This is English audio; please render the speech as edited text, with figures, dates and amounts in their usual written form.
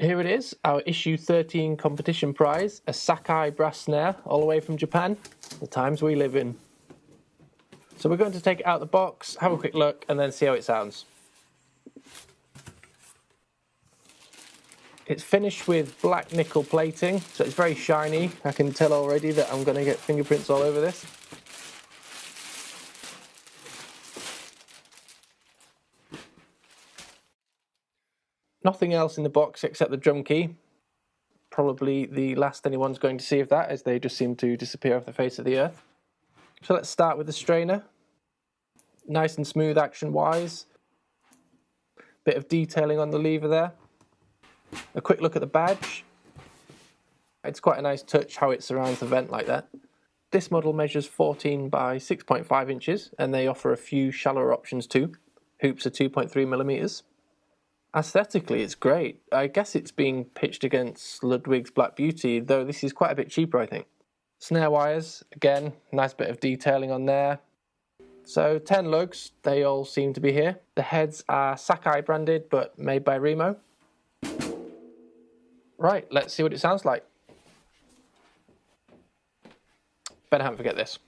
Here it is, our issue 13 competition prize, a Sakae Brass Snare, all the way from Japan, the times we live in. So we're going to take it out of the box, have a quick look, and then see how it sounds. It's finished with black nickel plating, so it's very shiny. I can tell already that I'm going to get fingerprints all over this. Nothing else in the box except the drum key. Probably the last anyone's going to see of that, as they just seem to disappear off the face of the earth. So let's start with the strainer. Nice and smooth action-wise. Bit of detailing on the lever there. A quick look at the badge. It's quite a nice touch how it surrounds the vent like that. This model measures 14 by 6.5 inches, and they offer a few shallower options too. Hoops are 2.3 millimeters. Aesthetically, it's great. I guess it's being pitched against Ludwig's Black Beauty, though this is quite a bit cheaper, I think. Snare wires, again, nice bit of detailing on there. So 10 lugs, they all seem to be here. The heads are Sakae branded, but made by Remo. Right, let's see what it sounds like. Better not forget this.